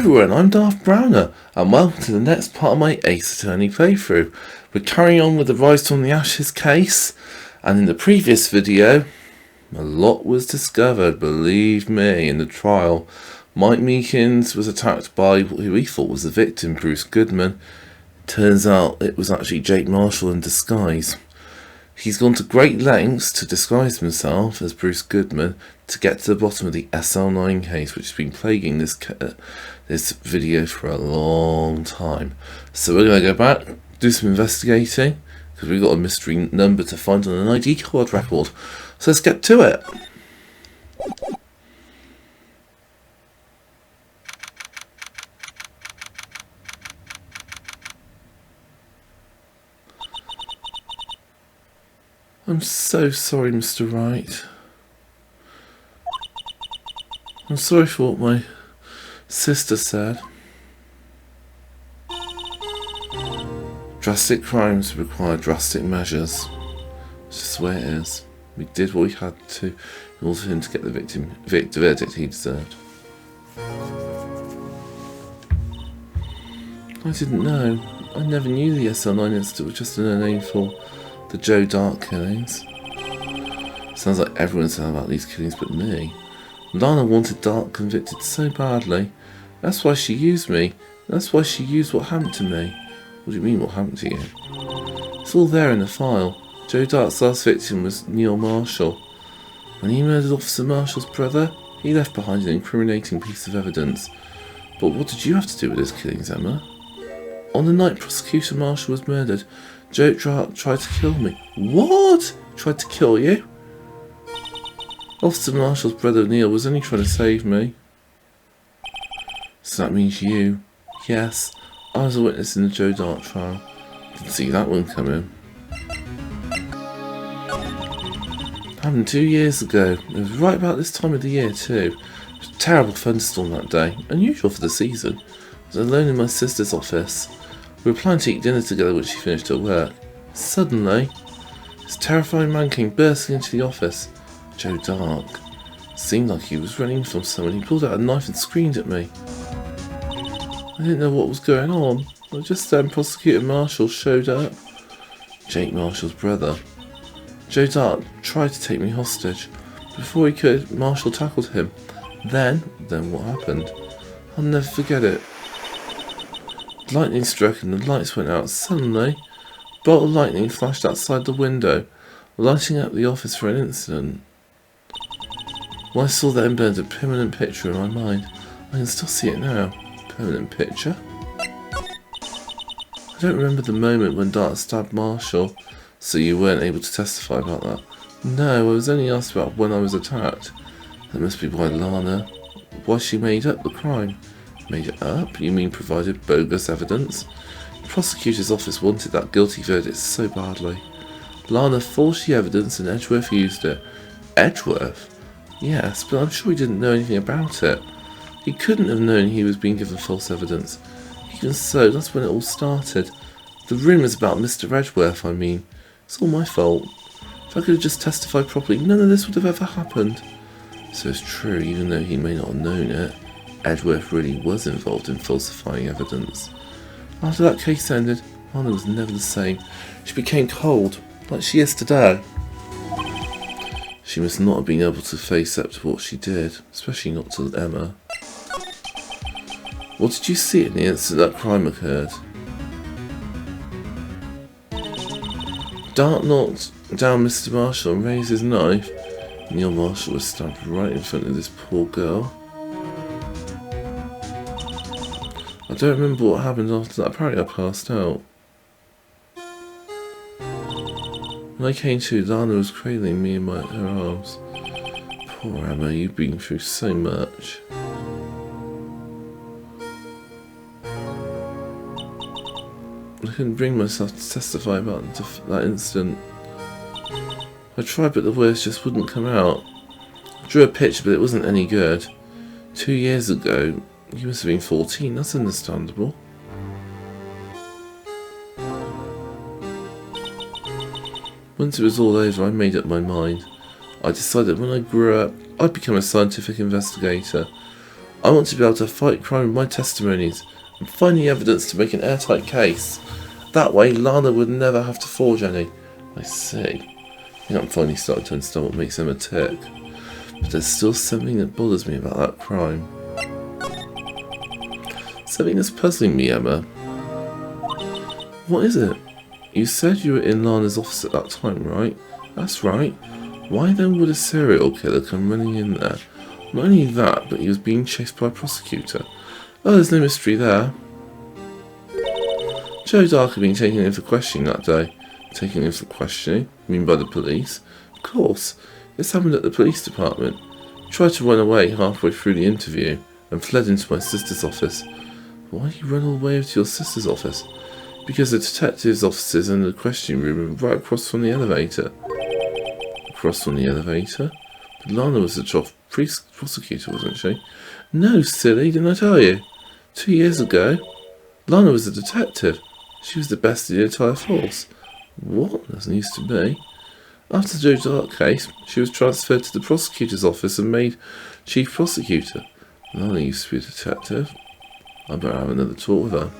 everyone, I'm Darth Browner, and welcome to the next part of my Ace Attorney playthrough. We're carrying on with the Rise from the Ashes case, and in the previous video, a lot was discovered, believe me, in the trial. Mike Meekins was attacked by who he thought was the victim, Bruce Goodman. Turns out it was actually Jake Marshall in disguise. He's gone to great lengths to disguise himself as Bruce Goodman to get to the bottom of the SL9 case, which has been plaguing this video for a long time. So we're going to go back, do some investigating, because we've got a mystery number to find on an ID card record. So let's get to it. I'm so sorry, Mr. Wright. I'm sorry for what my sister said. Drastic crimes require drastic measures. It's just the way it is. We did what we had to in order for him to get the verdict he deserved. I didn't know. I never knew the SL9 incident was just another name for the Joe Dart killings. Sounds like everyone's saying about these killings but me. Lana wanted Dart convicted so badly. That's why she used me. That's why she used what happened to me. What do you mean, what happened to you? It's all there in the file. Joe Dart's last victim was Neil Marshall. When he murdered Officer Marshall's brother, he left behind an incriminating piece of evidence. But what did you have to do with his killings, Emma? On the night Prosecutor Marshall was murdered, Joe Dart tried to kill me. What? Tried to kill you? Officer Marshall's brother Neil was only trying to save me. So that means you. Yes, I was a witness in the Joe Dart trial. Didn't see that one coming. Happened 2 years ago. It was right about this time of the year too. It was a terrible thunderstorm that day. Unusual for the season. I was alone in my sister's office. We were planning to eat dinner together when she finished her work. Suddenly, this terrifying man came bursting into the office. Joe Dart. Seemed like he was running from someone. He pulled out a knife and screamed at me. I didn't know what was going on. But just then Prosecutor Marshall showed up. Jake Marshall's brother. Joe Dart tried to take me hostage. Before he could, Marshall tackled him. Then what happened? I'll never forget it. Lightning struck and the lights went out. Suddenly, a bolt of lightning flashed outside the window, lighting up the office for an instant. When I saw that, it burned a permanent picture in my mind. I can still see it now. Permanent picture? I don't remember the moment when Dart stabbed Marshall, so you weren't able to testify about that. No, I was only asked about when I was attacked. That must be why why she made up the crime. Made it up? You mean provided bogus evidence? The prosecutor's office wanted that guilty verdict so badly. Lana forged the evidence and Edgeworth used it. Edgeworth? Yes, but I'm sure he didn't know anything about it. He couldn't have known he was being given false evidence. Even so, that's when it all started. The rumours about Mr. Edgeworth, I mean. It's all my fault. If I could have just testified properly, none of this would have ever happened. So it's true, even though he may not have known it. Edgeworth really was involved in falsifying evidence. After that case ended, Lana was never the same. She became cold, like she is today. She must not have been able to face up to what she did, especially not to Emma. What did you see in the instant that crime occurred? Dart knocked down Mr. Marshall and raised his knife. Neil Marshall was stabbed right in front of this poor girl. I don't remember what happened after that. Apparently I passed out. When I came to, Lana was cradling me in her arms. Poor Emma, you've been through so much. I couldn't bring myself to testify about that incident. I tried, but the words just wouldn't come out. I drew a picture, but it wasn't any good. 2 years ago, you must have been 14, that's understandable. Once it was all over, I made up my mind. I decided when I grew up, I'd become a scientific investigator. I I want to be able to fight crime with my testimonies and find the evidence to make an airtight case. That way, Lana would never have to forge any. I see. I think I'm finally starting to understand what makes Emma tick. But there's still something that bothers me about that crime. Something that's puzzling me, Emma. What is it? You said you were in Lana's office at that time, right? That's right. Why then would a serial killer come running in there? Not only that, but he was being chased by a prosecutor. Oh, there's no mystery there. Joe Dark had been taken in for questioning that day. Taken in for questioning? You mean by the police? Of course. This happened at the police department. He tried to run away halfway through the interview and fled into my sister's office. Why did you run all the way over to your sister's office? Because the detective's offices and the questioning room were right across from the elevator. Across from the elevator? But Lana was the prosecutor, wasn't she? No, silly, didn't I tell you? 2 years ago, Lana was a detective. She was the best in the entire force. What? That's news to me. After the Joe Dark case, she was transferred to the prosecutor's office and made chief prosecutor. Lana used to be a detective. I better have another talk with her.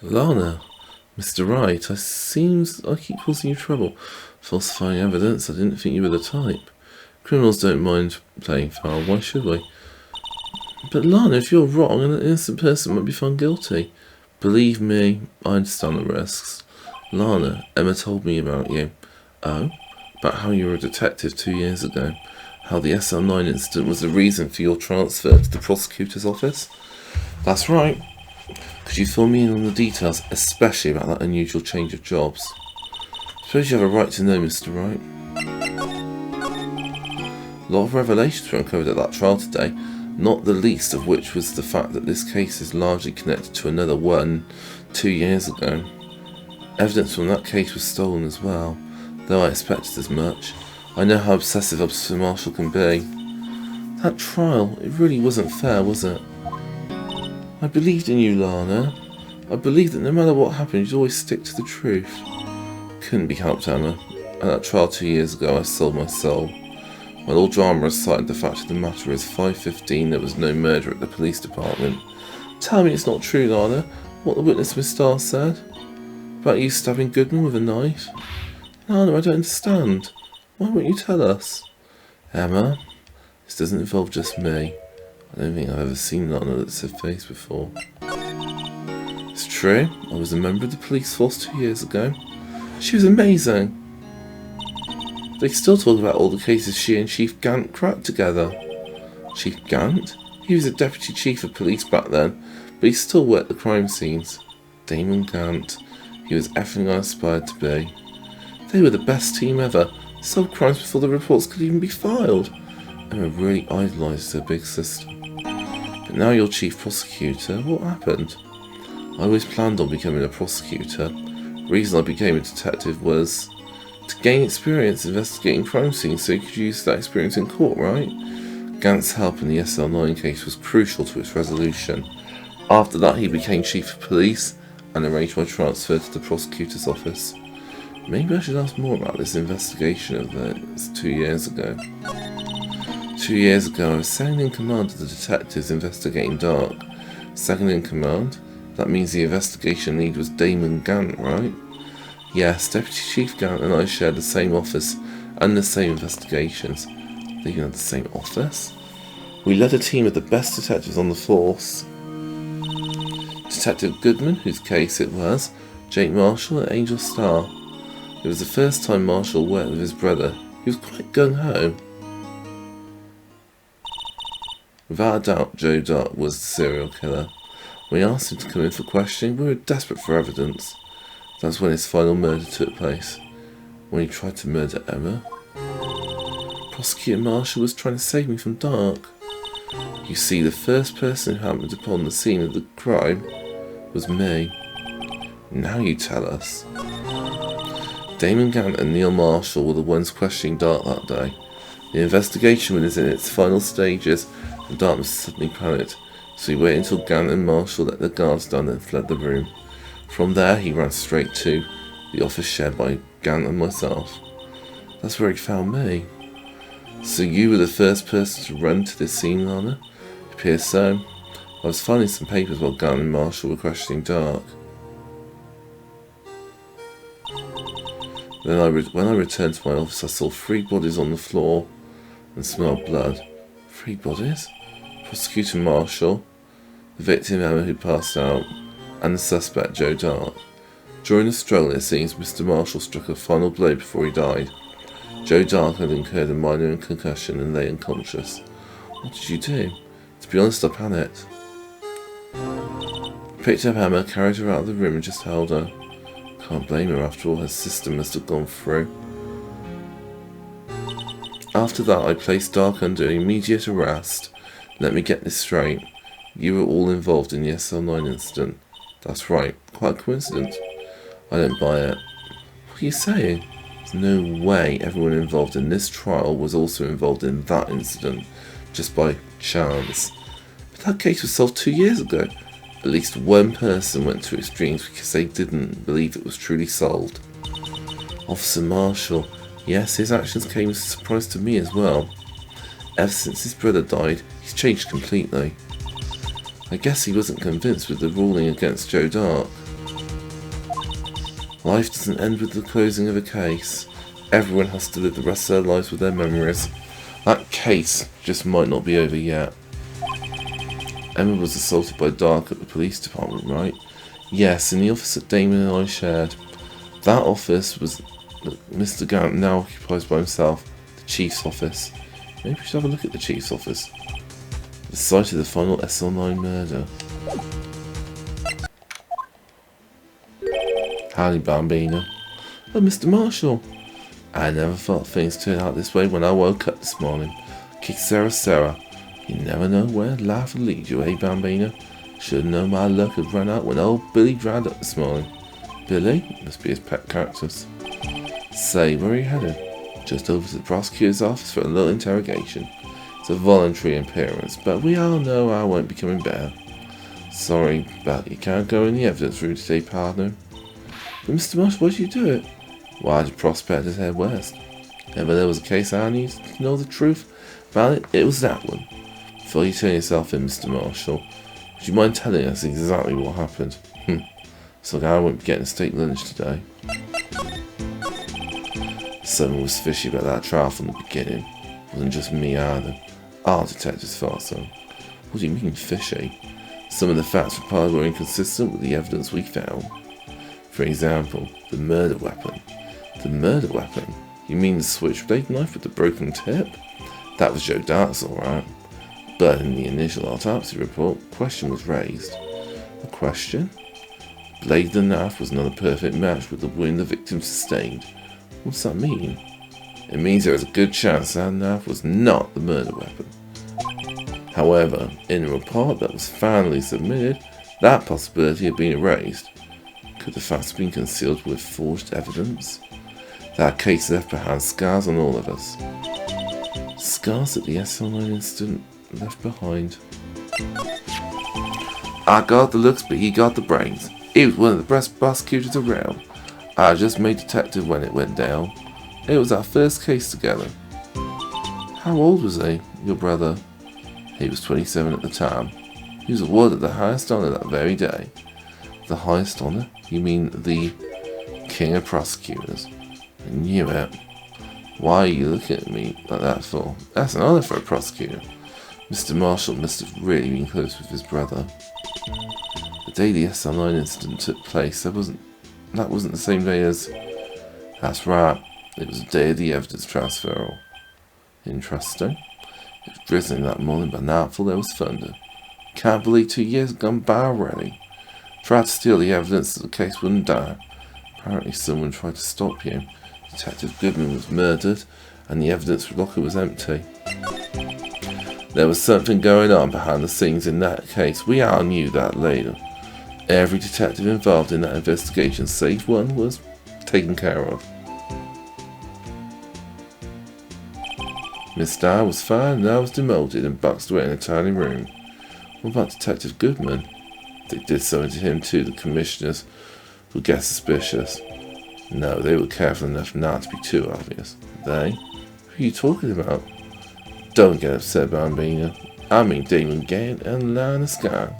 Lana, Mr. Wright, I seems I keep causing you trouble. Falsifying evidence, I didn't think you were the type. Criminals don't mind playing foul, why should we? But Lana, if you're wrong, an innocent person might be found guilty. Believe me, I understand the risks. Lana, Emma told me about you. Oh? About how you were a detective 2 years ago. How the SL9 incident was the reason for your transfer to the prosecutor's office? That's right. Could you fill me in on the details, especially about that unusual change of jobs? Suppose you have a right to know, Mr. Wright. A lot of revelations were uncovered at that trial today, not the least of which was the fact that this case is largely connected to another one 2 years ago. Evidence from that case was stolen as well, though I expected as much. I know how obsessive Officer Marshall can be. That trial, it really wasn't fair, was it? I believed in you, Lana. I believed that no matter what happened, you'd always stick to the truth. Couldn't be helped, Emma. At that trial 2 years ago, I sold my soul. While all drama aside, the fact of the matter is 5:15 there was no murder at the police department. Tell me it's not true, Lana, what the witness Miss Starr said? About you stabbing Goodman with a knife? Lana, I don't understand. Why won't you tell us? Emma, this doesn't involve just me. I don't think I've ever seen Lana that's her face before. It's true, I was a member of the police force 2 years ago. She was amazing. They still talk about all the cases she and Chief Gant cracked together. Chief Gant? He was a deputy chief of police back then, but he still worked the crime scenes. Damon Gant. He was everything I aspired to be. They were the best team ever. Solved crimes before the reports could even be filed. Emma really idolised her big sister. But now you're chief prosecutor, what happened? I always planned on becoming a prosecutor. The reason I became a detective was to gain experience investigating crime scenes so you could use that experience in court, right? Gant's help in the SL9 case was crucial to its resolution. After that, he became chief of police and arranged my transfer to the prosecutor's office. Maybe I should ask more about this investigation of theirs 2 years ago. 2 years ago, I was second in command of the detectives investigating Dark. Second in command? That means the investigation lead was Damon Gant, right? Yes, Deputy Chief Gant and I shared the same office and the same investigations. They even had the same office? We led a team of the best detectives on the force. Detective Goodman, whose case it was, Jake Marshall and Angel Starr. It was the first time Marshall worked with his brother. He was quite gung-ho. Without a doubt, Joe Dark was the serial killer. When we asked him to come in for questioning, we were desperate for evidence. That's when his final murder took place. When he tried to murder Emma. Prosecutor Marshall was trying to save me from Dark. You see, the first person who happened upon the scene of the crime was me. Now you tell us. Damon Gant and Neil Marshall were the ones questioning Dark that day. The investigation was in its final stages and Dark was suddenly panicked, so he waited until Gant and Marshall let their guards down and fled the room. From there he ran straight to the office shared by Gant and myself. That's where he found me. So you were the first person to run to this scene, Lana? It appears so. I was finding some papers while Gant and Marshall were questioning Dark. Then when I returned to my office, I saw 3 bodies on the floor and smelled blood. 3 bodies? Prosecutor Marshall, the victim Emma who passed out, and the suspect Joe Dark. During the struggle, it seems Mr. Marshall struck a final blow before he died. Joe Dark had incurred a minor concussion and lay unconscious. What did you do? To be honest, I panicked. I picked up Emma, carried her out of the room and just held her. Can't blame her, after all her sister must have gone through. After that, I placed Dark under immediate arrest. Let me get this straight. You were all involved in the SL9 incident. That's right. Quite a coincidence. I don't buy it. What are you saying? There's no way everyone involved in this trial was also involved in that incident, just by chance. But that case was solved 2 years ago. At least one person went to extremes because they didn't believe it was truly solved. Officer Marshall. Yes, his actions came as a surprise to me as well. Ever since his brother died, he's changed completely. I guess he wasn't convinced with the ruling against Joe Dark. Life doesn't end with the closing of a case. Everyone has to live the rest of their lives with their memories. That case just might not be over yet. Emma was assaulted by Dark at the police department, right? Yes, in the office that Damon and I shared. That office was Mr. Gant now occupies by himself, the Chief's office. Maybe we should have a look at the Chief's office. The site of the final SL9 murder. Howdy, Bambino. Oh, Mr. Marshall. I never thought things turned out this way when I woke up this morning. Kick Sarah. You never know where life will lead you, eh, Bambino? Should've known my luck had run out when old Billy dried up this morning. Billy? Must be his pet cactus. Say, where are you headed? Just over to the prosecutor's office for a little interrogation. It's a voluntary appearance, but we all know I won't be coming back. Sorry, but you can't go in the evidence room today, partner. But Mr. Marsh, why did you do it? Why did prospectors head west? If there was a case I needed to know the truth about it, it was that one. Before you turn yourself in, Mr. Marshall, would you mind telling us exactly what happened? So I won't be getting a steak lunch today. Someone was fishy about that trial from the beginning. It wasn't just me either. Our detectives thought so. What do you mean fishy? Some of the facts reported were inconsistent with the evidence we found. For example, the murder weapon. The murder weapon? You mean the switchblade knife with the broken tip? That was Joe Dark's, alright. But in the initial autopsy report, a question was raised. A question? The blade of the knife was not a perfect match with the wound the victim sustained. What's that mean? It means there is a good chance that knife was not the murder weapon. However, in a report that was finally submitted, that possibility had been erased. Could the facts have been concealed with forged evidence? That case left behind scars on all of us. Scars that the SL9 incident left behind. I got the looks, but he got the brains. He was one of the best prosecutors around. I just made detective when it went down. It was our first case together. How old was he, your brother? He was 27 at the time. He was awarded the highest honour that very day. The highest honour? You mean the King of Prosecutors? I knew it. Why are you looking at me like that for? That's an honour for a prosecutor. Mr. Marshall must have really been close with his brother. The day the SL9 incident took place, that wasn't the same day as... That's right. It was the day of the evidence transfer. Interesting. It was drizzling that morning, but nightfall there was thunder. Can't believe 2 years had gone by already. Tried to steal the evidence that the case wouldn't die. Apparently someone tried to stop you. Detective Goodman was murdered, and the evidence locker was empty. There was something going on behind the scenes in that case. We all knew that later. Every detective involved in that investigation, save one, was taken care of. Miss Dye was fired and I was demoted and boxed away in a tiny room. What about Detective Goodman? They did something to him too, the commissioners would get suspicious. No, they were careful enough not to be too obvious. They? Who are you talking about? Don't get upset, Bambina. I mean Damon Gant and Lana Scan.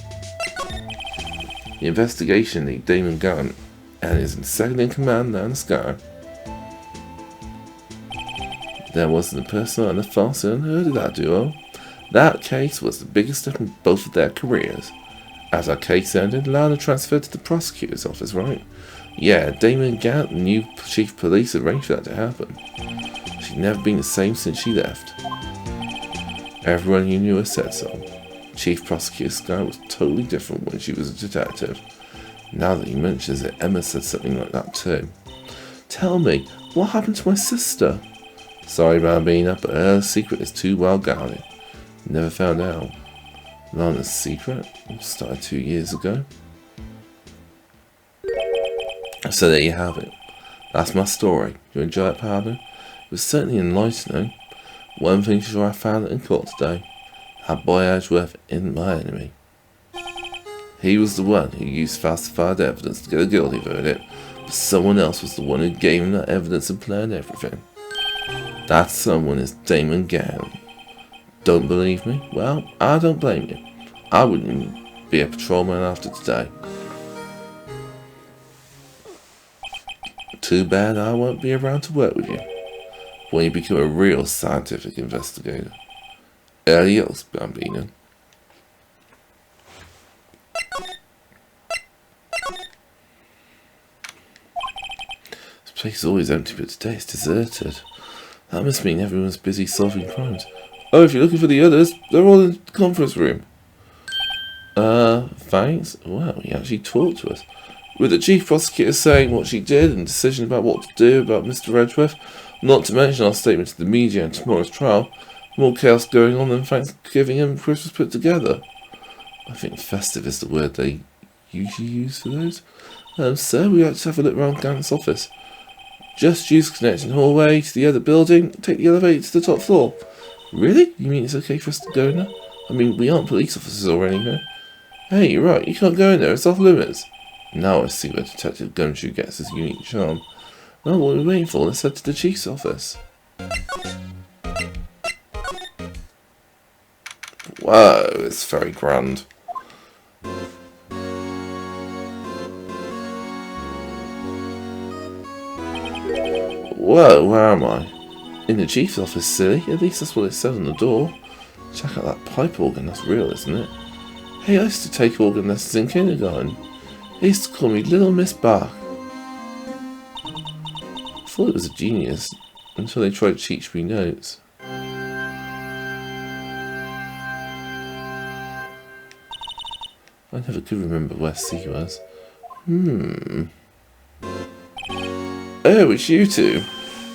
The investigation lead Damon Gant and his second in command, Lana Scan. There wasn't a person on the false unheard of that duo. That case was the biggest step in both of their careers. As our case ended, Lana transferred to the prosecutor's office, right? Yeah, Damon Gant, the new chief of police, arranged for that to happen. She'd never been the same since she left. Everyone who knew her said so. Chief Prosecutor Sky was totally different when she was a detective. Now that he mentions it, Emma said something like that too. Tell me, what happened to my sister? Sorry, Bambina, but her secret is too well guarded. Never found out. Lana's secret started 2 years ago. So there you have it. That's my story. You enjoy it, partner? It was certainly enlightening. One thing sure, I found it in court today. That boy Edgeworth isn't my enemy. He was the one who used falsified evidence to get a guilty verdict, but someone else was the one who gave him that evidence and planned everything. That someone is Damon Gant. Don't believe me? Well, I don't blame you. I wouldn't even be a patrolman after today. Too bad I won't be around to work with you when you become a real scientific investigator. Adios, Bambino. This place is always empty, but today it's deserted. That must mean everyone's busy solving crimes. Oh, if you're looking for the others, they're all in the conference room. Thanks. Wow, he actually talked to us. With the chief prosecutor saying what she did and decision about what to do about Mr. Edgeworth, not to mention our statement to the media and tomorrow's trial. More chaos going on than Thanksgiving and Christmas put together. I think festive is the word they usually use for those. Sir, we like to have a look around Gant's office. Just use the connecting hallway to the other building, take the elevator to the top floor. Really? You mean it's okay for us to go in there? I mean, we aren't police officers or anything. Hey, you're right, you can't go in there, it's off limits. Now I see where Detective Gumshoe gets his unique charm. Well, what are we waiting for? Let's head to the chief's office. Whoa, it's very grand. Whoa, where am I? In the chief's office, silly. At least that's what it said on the door. Check out that pipe organ, that's real, isn't it? Hey, I used to take organ lessons in kindergarten. They used to call me Little Miss Bach. I thought it was a genius until they tried to teach me notes. I never could remember where C was. Oh, it's you two.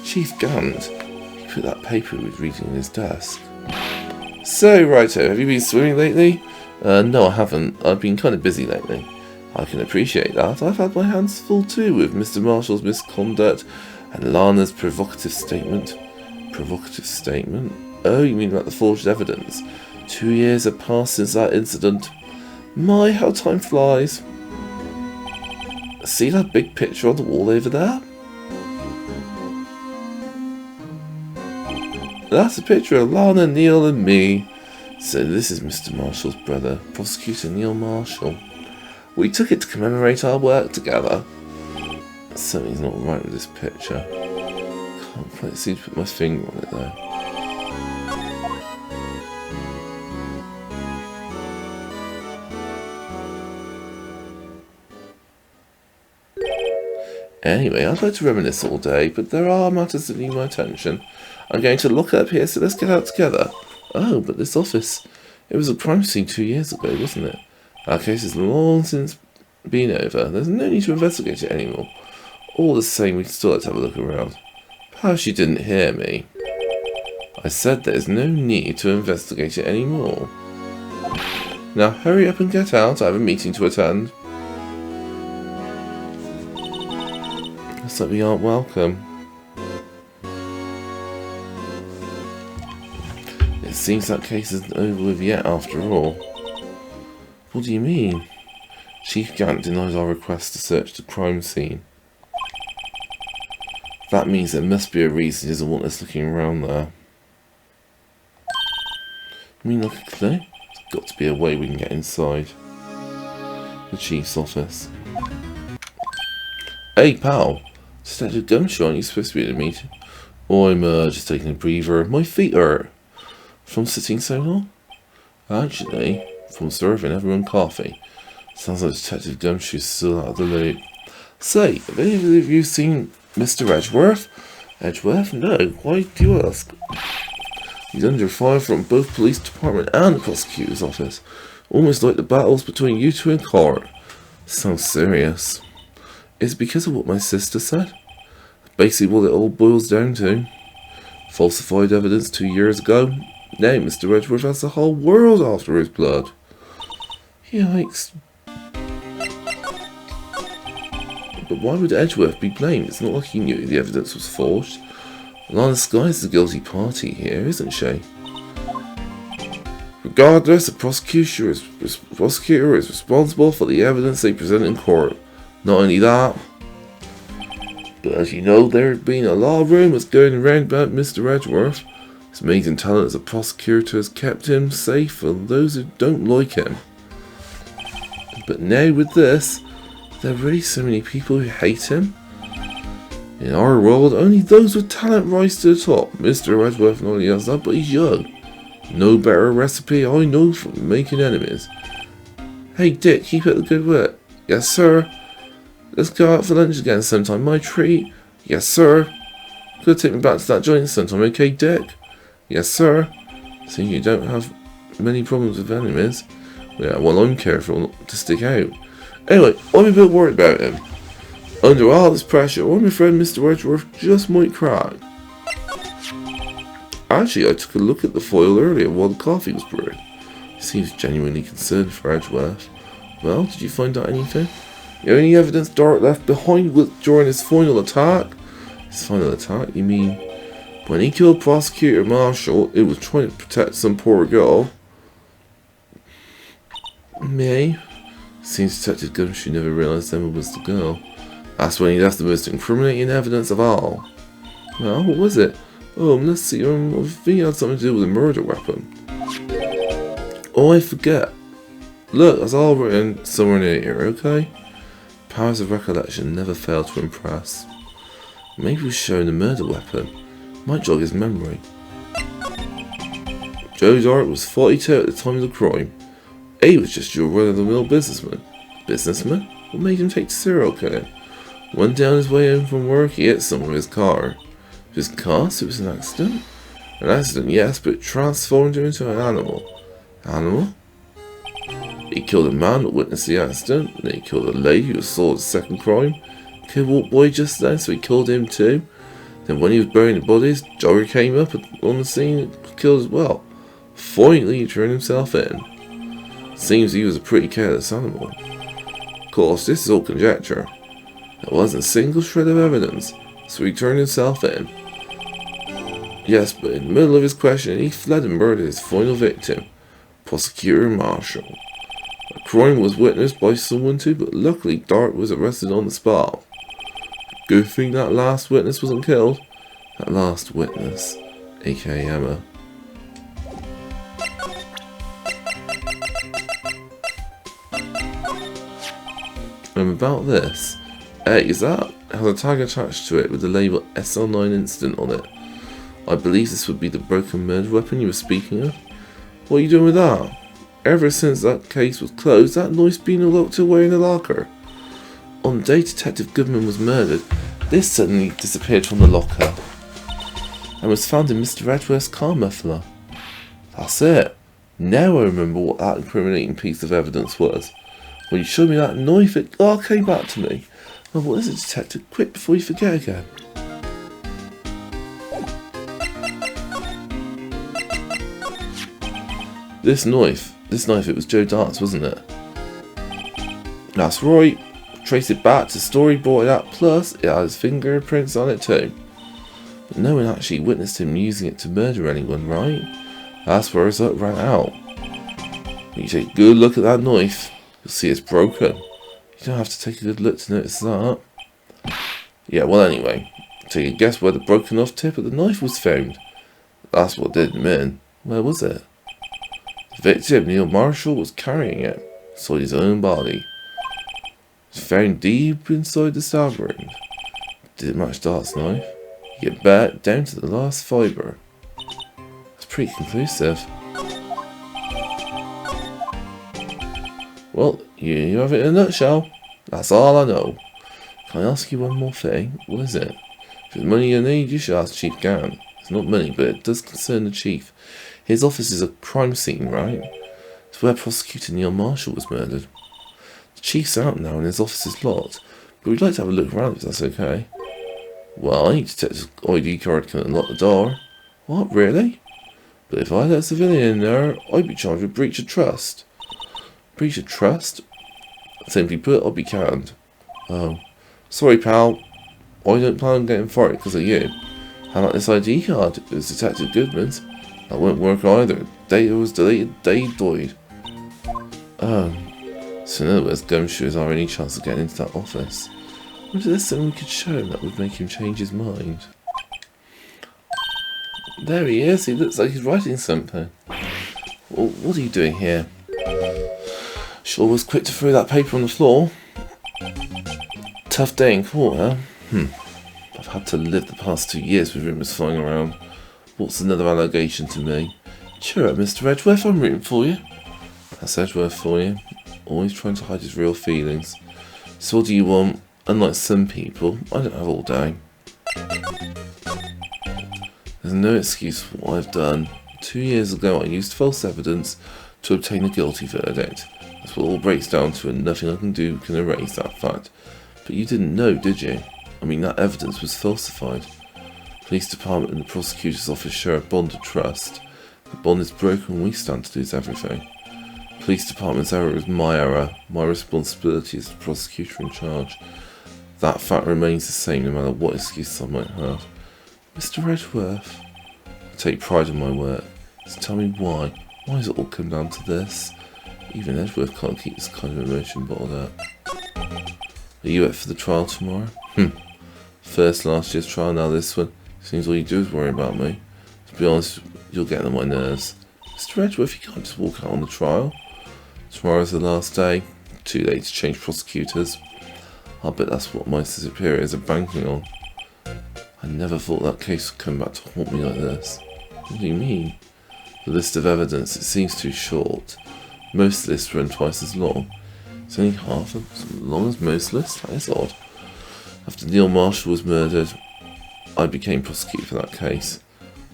Chief Gant. He put that paper he was reading in his desk. So, righto, have you been swimming lately? No, I haven't. I've been kind of busy lately. I can appreciate that. I've had my hands full too with Mr. Marshall's misconduct and Lana's provocative statement. Provocative statement? Oh, you mean about the forged evidence? 2 years have passed since that incident. My, how time flies. See that big picture on the wall over there? That's a picture of Lana, Neil and me. So this is Mr. Marshall's brother, Prosecutor Neil Marshall. We took it to commemorate our work together. Something's not right with this picture. Can't quite seem to put my finger on it though. Anyway, I'd like to reminisce all day, but there are matters that need my attention. I'm going to look up here, so let's get out together. Oh, but this office, it was a crime scene 2 years ago, wasn't it? Our case has long since been over. There's no need to investigate it anymore. All the same, we'd still like to have a look around. Perhaps you didn't hear me. I said there's no need to investigate it anymore. Now hurry up and get out, I have a meeting to attend. Looks like we aren't welcome. It seems that case isn't over with yet after all. What do you mean? Chief Gant denies our request to search the crime scene. That means there must be a reason he doesn't want us looking around there. You mean like a clue? There's got to be a way we can get inside the chief's office. Hey pal, Detective Gumshoe, aren't you supposed to be at a meeting? Oh, I'm just taking a breather. My feet hurt from sitting so long. Actually, from serving everyone coffee. Sounds like Detective Gumshoe's still out of the loop. Say, have any of you seen Mr. Edgeworth? Edgeworth? No. Why do you ask? He's under fire from both police department and the prosecutor's office. Almost like the battles between you two in court. Sounds serious. It's because of what my sister said. Basically what it all boils down to. Falsified evidence 2 years ago. Now Mr. Edgeworth has the whole world after his blood. Yikes. But why would Edgeworth be blamed? It's not like he knew the evidence was forged. Lana Skye is the guilty party here, isn't she? Regardless, the prosecutor is responsible for the evidence they present in court. Not only that, but as you know, there have been a lot of rumours going around about Mr. Edgeworth. His amazing talent as a prosecutor has kept him safe from those who don't like him. But now with this, there are really so many people who hate him. In our world, only those with talent rise to the top. Mr. Edgeworth not only has that, but he's young. No better recipe I know for making enemies. Hey Dick, keep up the good work. Yes sir. Let's go out for lunch again sometime, my treat. Yes sir. Could take me back to that joint sometime, okay Dick? Yes sir. Seeing you don't have many problems with enemies. Yeah, well I'm careful not to stick out. Anyway, I'm a bit worried about him. Under all this pressure, I'm afraid Mr. Edgeworth just might crack. Actually, I took a look at the foil earlier while the coffee was brewing. He seems genuinely concerned for Edgeworth. Well, did you find out anything? Any evidence Dart left behind during his final attack? His final attack? You mean when he killed Prosecutor Marshall, it was trying to protect some poor girl? Me? Seems Detective Gumshoe never realised Emma was the girl. That's when he left the most incriminating evidence of all. Well, what was it? Let's see, I think it had something to do with a murder weapon. Oh, I forget. Look, that's all written somewhere near here, okay? Powers of recollection never fail to impress. Maybe we're showing a murder weapon. Might jog his memory. Joe Dart was 42 at the time of the crime. He was just your run-of-the-mill businessman. Businessman? What made him take to serial killing? One day on his way home from work, he hit someone with his car. His car? So it was an accident? An accident, yes, but it transformed him into an animal. Animal? He killed a man that witnessed the accident, then he killed a lady who saw the second crime. Killed what boy just then, so he killed him too. Then when he was burying the bodies, Jogger came up on the scene and was killed as well. Finally, he turned himself in. Seems he was a pretty careless animal. Of course, this is all conjecture. There wasn't a single shred of evidence, so he turned himself in. Yes, but in the middle of his questioning, he fled and murdered his final victim, Prosecutor Marshall. A crime was witnessed by someone too, but luckily Dart was arrested on the spot. Good thing that last witness wasn't killed. That last witness, aka Emma. And about this, is that has a tag attached to it with the label SL9 incident on it. I believe this would be the broken murder weapon you were speaking of. What are you doing with that? Ever since that case was closed, that knife's been locked away in a locker. On the day Detective Goodman was murdered, this suddenly disappeared from the locker and was found in Mr. Edgeworth's car muffler. That's it. Now I remember what that incriminating piece of evidence was. When you showed me that knife, it all came back to me. Well, what is it, Detective? Quick before you forget again. This knife, it was Joe Dart's, wasn't it? That's right. Trace it back to story brought it up, plus it had his fingerprints on it too. But no one actually witnessed him using it to murder anyone, right? That's where his luck ran out. When you take a good look at that knife, you'll see it's broken. You don't have to take a good look to notice that. Yeah, well anyway, Take a guess where the broken off tip of the knife was found. That's what did him in. Where was it? The victim, Neil Marshall, was carrying it inside his own body. It was found deep inside the stab wound. Did it match Dart's knife? You bet, down to the last fibre. That's pretty conclusive. Well, you have it in a nutshell. That's all I know. Can I ask you one more thing? What is it? If it's money you need, you should ask Chief Gant. It's not money, but it does concern the Chief. His office is a crime scene, right? It's where Prosecutor Neil Marshall was murdered. The Chief's out now and his office is locked, but we'd like to have a look around if that's okay. Well, any detective's ID card can unlock the door. What, really? But if I let a civilian in there, I'd be charged with breach of trust. Breach of trust? Simply put, I'll be canned. Oh. Sorry, pal. I don't plan on getting fired because of you. How about this ID card? It was Detective Goodman's. That won't work either. Data was deleted, they died. So in other words, Gumshoe is our only chance of getting into that office. Or is there something we could show him that would make him change his mind? There he is, he looks like he's writing something. Well, what are you doing here? Sure was quick to throw that paper on the floor. Tough day in court, huh? I've had to live the past 2 years with rumours flying around. What's another allegation to me? Cheer up, Mr. Edgeworth, I'm rooting for you. That's Edgeworth for you. Always trying to hide his real feelings. So what do you want? Unlike some people, I don't have all day. There's no excuse for what I've done. 2 years ago I used false evidence to obtain a guilty verdict. That's what it all breaks down to, and nothing I can do can erase that fact. But you didn't know, did you? I mean, that evidence was falsified. Police department and the prosecutor's office share a bond of trust. The bond is broken and we stand to lose everything. Police department's error is my error. My responsibility as the prosecutor in charge. That fact remains the same no matter what excuse I might have. Mr. Edgeworth, I take pride in my work. So tell me why. Why does it all come down to this? Even Edgeworth can't keep this kind of emotion bottled up. Are you up for the trial tomorrow? First last year's trial, now this one. Seems all you do is worry about me. To be honest, you're getting on my nerves. Mr. Edgeworth, you can't just walk out on the trial. Tomorrow's the last day. Too late to change prosecutors. I bet that's what my superiors are banking on. I never thought that case would come back to haunt me like this. What do you mean? The list of evidence, it seems too short. Most lists run twice as long. It's only half as long as most lists? That is odd. After Neil Marshall was murdered, I became prosecutor for that case.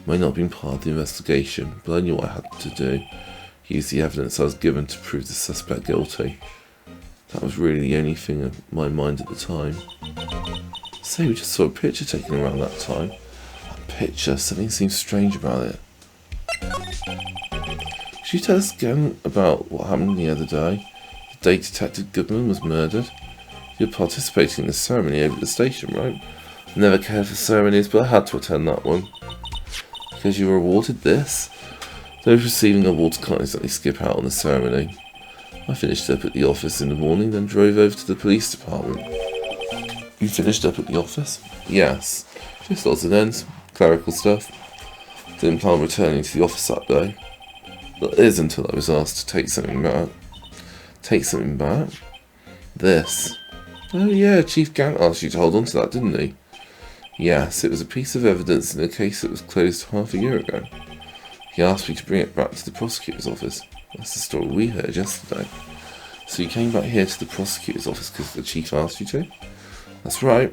May not have been part of the investigation, but I knew what I had to do. Use the evidence I was given to prove the suspect guilty. That was really the only thing in my mind at the time. Say, we just saw a picture taken around that time. That picture, something seems strange about it. Could you tell us again about what happened the other day? The day Detective Goodman was murdered? You were participating in the ceremony over at the station, right? I never cared for ceremonies, but I had to attend that one. Because you were awarded this? Those receiving awards can't exactly skip out on the ceremony. I finished up at the office in the morning, then drove over to the police department. You finished up at the office? Yes. Just odds and ends, clerical stuff. Didn't plan on returning to the office that day. That is until I was asked to take something back. Take something back? This. Oh yeah, Chief Gant asked you to hold on to that, didn't he? Yes, it was a piece of evidence in a case that was closed half a year ago. He asked me to bring it back to the prosecutor's office. That's the story we heard yesterday. So you came back here to the prosecutor's office because the chief asked you to? That's right.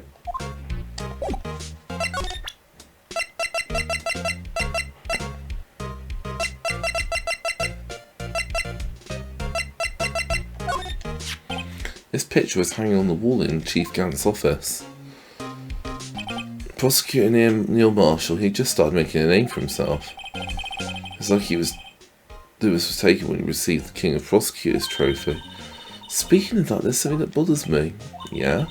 This picture was hanging on the wall in Chief Gant's office. Prosecutor Neil Marshall, he just started making a name for himself. It's like this was taken when he received the King of Prosecutors trophy. Speaking of that, there's something that bothers me. Yeah?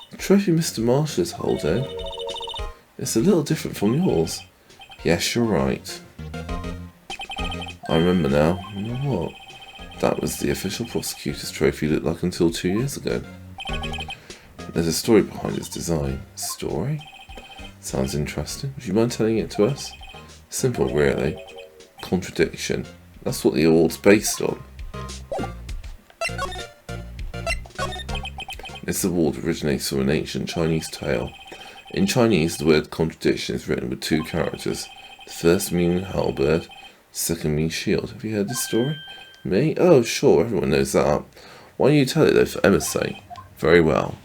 The trophy Mr. Marshall is holding. It's a little different from yours. Yes, you're right. I remember now. You know what? That was the official prosecutor's trophy looked like until 2 years ago. There's a story behind its design. Story? Sounds interesting. Would you mind telling it to us? Simple, really. Contradiction. That's what the award's based on. This award originates from an ancient Chinese tale. In Chinese, the word contradiction is written with 2 characters. The first meaning halberd, the second meaning shield. Have you heard this story? Me? Oh, sure, everyone knows that. Why don't you tell it though, for Emma's sake? Very well.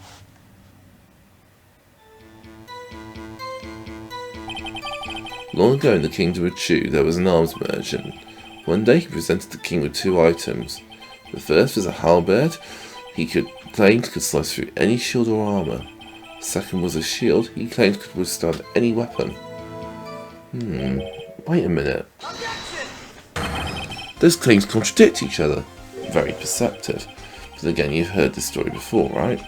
Long ago in the kingdom of Chu, there was an arms merchant. One day he presented the king with 2 items. The first was a halberd he claimed could slice through any shield or armour. The second was a shield he claimed could withstand any weapon. Wait a minute. Those claims contradict each other. Very perceptive. But again, you've heard this story before, right?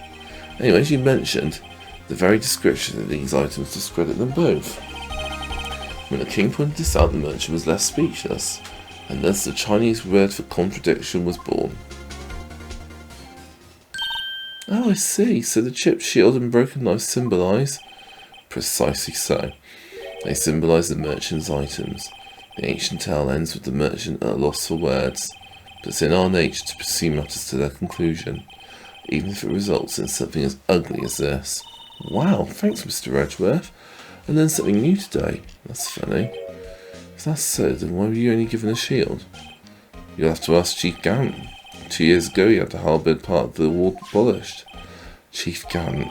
Anyway, as you mentioned, the very description of these items discredit them both. When the king pointed this out, the merchant was left speechless, and thus the Chinese word for contradiction was born. Oh, I see. So the chipped shield and broken knife symbolise? Precisely so. They symbolise the merchant's items. The ancient tale ends with the merchant at a loss for words, but it's in our nature to pursue matters to their conclusion, even if it results in something as ugly as this. Wow, thanks Mr. Edgeworth. I learned something new today. That's funny. If that's so, then why were you only given a shield? You'll have to ask Chief Gant. 2 years ago he had the halberd part of the award abolished. Chief Gant.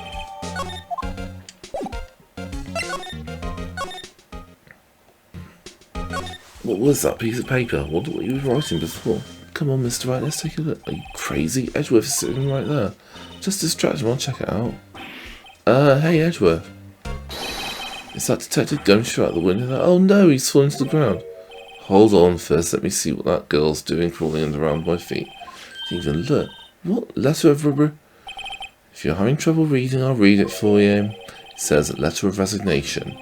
What was that piece of paper? What were you writing before? Come on, Mr. Wright, let's take a look. Are you crazy? Edgeworth is sitting right there. Just distract him, I'll check it out. Hey Edgeworth. Is that detective Gumshoe out the window there? Oh no, he's fallen to the ground. Hold on first, let me see what that girl's doing crawling around my feet. Didn't even look. What? Letter of If you're having trouble reading, I'll read it for you. It says letter of resignation.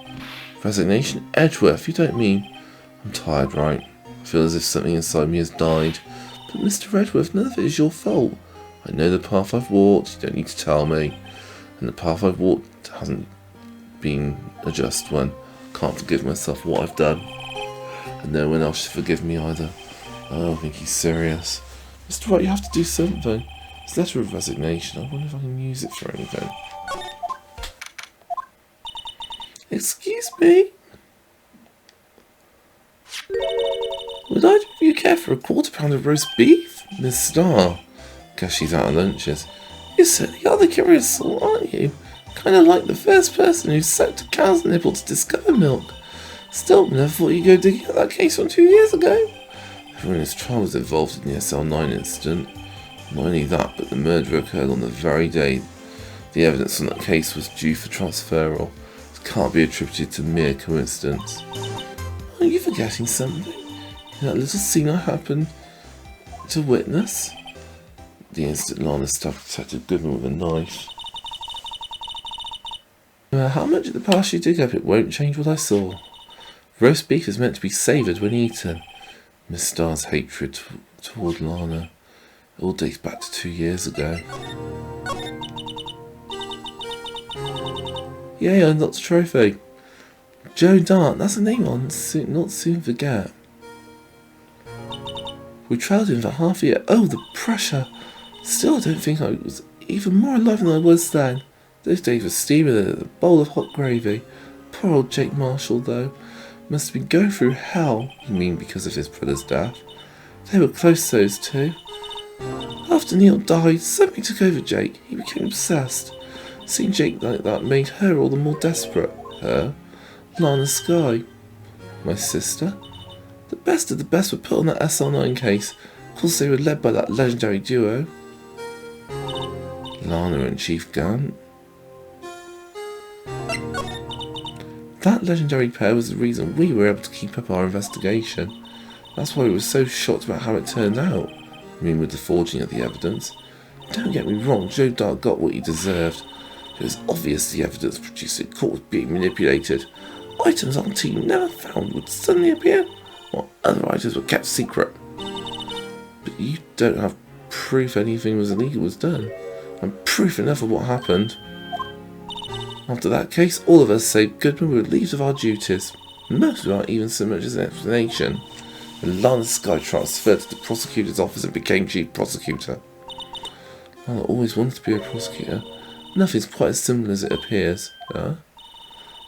Resignation? Edgeworth, you don't mean... I'm tired, right? I feel as if something inside me has died. But Mr. Edgeworth, none of it is your fault. I know the path I've walked, you don't need to tell me. And the path I've walked hasn't been a just one. I can't forgive myself for what I've done. And no one else should forgive me either. Oh, I think he's serious. Mr. Wright, you have to do something. It's a letter of resignation. I wonder if I can use it for anything. Excuse me? Would either of you care for a £1/4 of roast beef? Miss Starr. Guess she's out of lunches. You're certainly are the curious sort, aren't you? Kinda like the first person who sucked a cow's nipple to discover milk. Still, never thought you'd go digging up that case from 2 years ago. Everyone in his trial was involved in the SL9 incident. Not only that, but the murder occurred on the very day the evidence on that case was due for transferal. It can't be attributed to mere coincidence. Are you forgetting something? That little scene I happened to witness? The instant Lana stabbed Detective Goodman with a knife. No matter how much of the past you dig up, it won't change what I saw. Roast beef is meant to be savoured when eaten. Miss Starr's hatred toward Lana. It all dates back to 2 years ago. Yay, I unlocked a trophy. Joe Dart, that's a name I'll not soon forget. We trailed him for half a year. Oh, the pressure. Still, I don't think I was even more alive than I was then. Those days were steaming in a bowl of hot gravy. Poor old Jake Marshall, though. Must have been going through hell. You mean because of his brother's death? They were close, those two. After Neil died, something took over Jake. He became obsessed. Seeing Jake like that made her all the more desperate. Her? Lana Skye. My sister? The best of the best were put on that SL9 case. Of course they were led by that legendary duo. Lana and Chief Gant. That legendary pair was the reason we were able to keep up our investigation. That's why we were so shocked about how it turned out. I mean, with the forging of the evidence. Don't get me wrong, Joe Dart got what he deserved. It was obvious the evidence produced in court was being manipulated. Items our team never found would suddenly appear, while other items were kept secret. But you don't have proof anything was illegal was done. And proof enough of what happened. After that case, all of us saved Goodman were relieved of our duties, most without even so much as an explanation. And Lana Sky transferred to the prosecutor's office and became chief prosecutor. Lana always wanted to be a prosecutor. Nothing's quite as simple as it appears.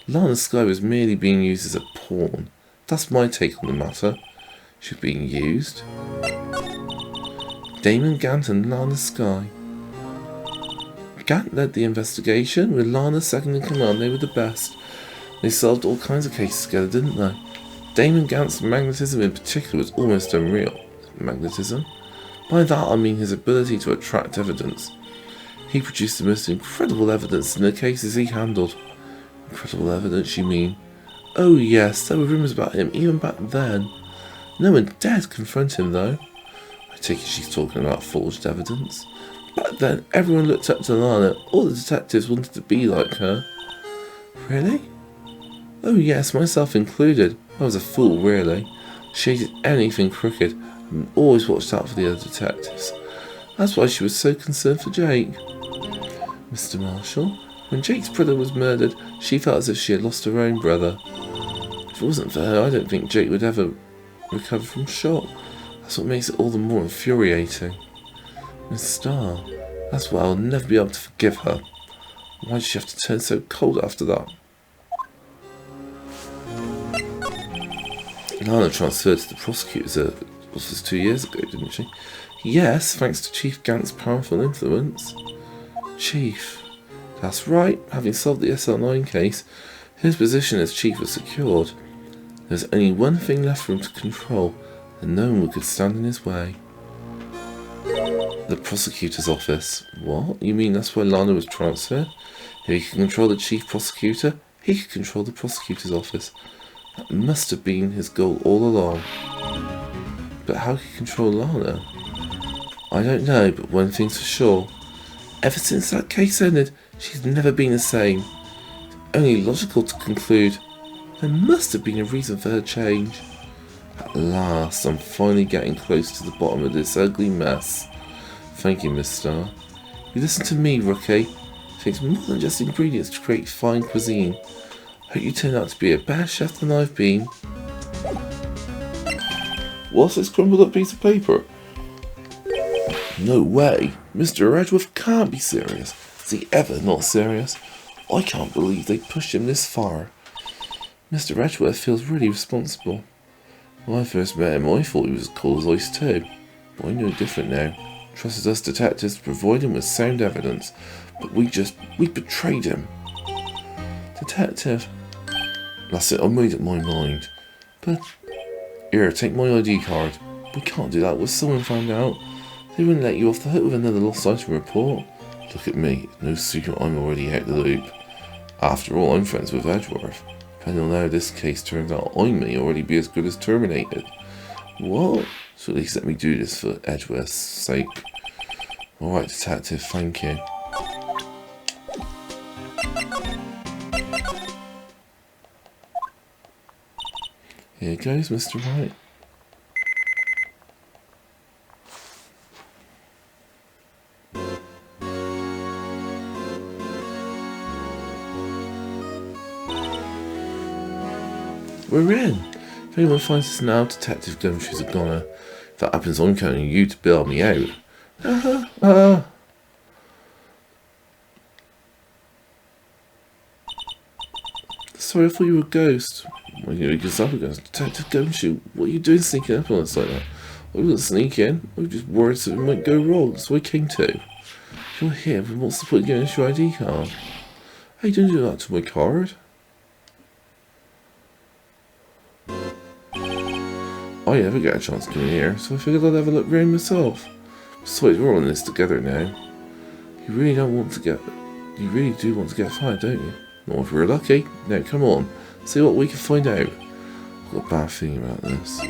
Lana Sky was merely being used as a pawn. That's my take on the matter. She was being used. Damon, Gant and Lana Sky. Gant led the investigation, with Lana second in command. They were the best. They solved all kinds of cases together, didn't they? Damon Gant's magnetism in particular was almost unreal. Magnetism? By that I mean his ability to attract evidence. He produced the most incredible evidence in the cases he handled. Incredible evidence, you mean? Oh yes, there were rumours about him even back then. No one dared confront him though. I take it she's talking about forged evidence. Back then, everyone looked up to Lana. All the detectives wanted to be like her. Really? Oh yes, myself included. I was a fool, really. She hated anything crooked and always watched out for the other detectives. That's why she was so concerned for Jake. Mr. Marshall, when Jake's brother was murdered, she felt as if she had lost her own brother. If it wasn't for her, I don't think Jake would ever recover from shock. That's what makes it all the more infuriating. Miss Starr, that's why I'll never be able to forgive her. Why did she have to turn so cold after that? Lana transferred to the prosecutor's office 2 years ago, didn't she? Yes, thanks to Chief Gant's powerful influence. Chief. That's right. Having solved the SL9 case, his position as chief was secured. There's only one thing left for him to control, and no one could stand in his way. The prosecutor's office. What? You mean that's why Lana was transferred? If he could control the chief prosecutor, he could control the prosecutor's office. That must have been his goal all along. But how could he control Lana? I don't know, but one thing's for sure. Ever since that case ended, she's never been the same. It's only logical to conclude there must have been a reason for her change. At last, I'm finally getting close to the bottom of this ugly mess. Thank you, Miss Starr. You listen to me, rookie. It takes more than just ingredients to create fine cuisine. I hope you turn out to be a better chef than I've been. What's this crumpled up piece of paper? No way. Mr. Edgeworth can't be serious. Is he ever not serious? I can't believe they pushed him this far. Mr. Edgeworth feels really responsible. When I first met him, I thought he was as cool as ice too. But I know different now. Trusted us detectives to provide him with sound evidence. But we betrayed him. Detective. That's it, I made up my mind. But, here, take my ID card. We can't do that, what if someone found out? They wouldn't let you off the hook with another lost item report. Look at me, no secret I'm already out the loop. After all, I'm friends with Edgeworth. Depending on how this case turns out, I may already be as good as terminated. What? So at least let me do this for Edgeworth's sake. Alright, detective, thank you. Here goes, Mr. Wright. We're in. If anyone finds us now, Detective Gumshoe's a goner. If that happens, I'm counting you to bail me out. Sorry, I thought you were a ghost. Well, you know, because I'm a ghost. Detective Gumshoe, what are you doing sneaking up on us like that? I wasn't sneaking. I was just worried something might go wrong. That's what I came to. If you're here, then what's the point of giving us your ID card? Hey, don't do that to my card. I never get a chance to come in here, so I figured I'd have a look round myself. Besides, we're all in this together now. You really do want to get fired, don't you? Not if we're lucky. Now, come on. See what we can find out. I've got a bad feeling about this.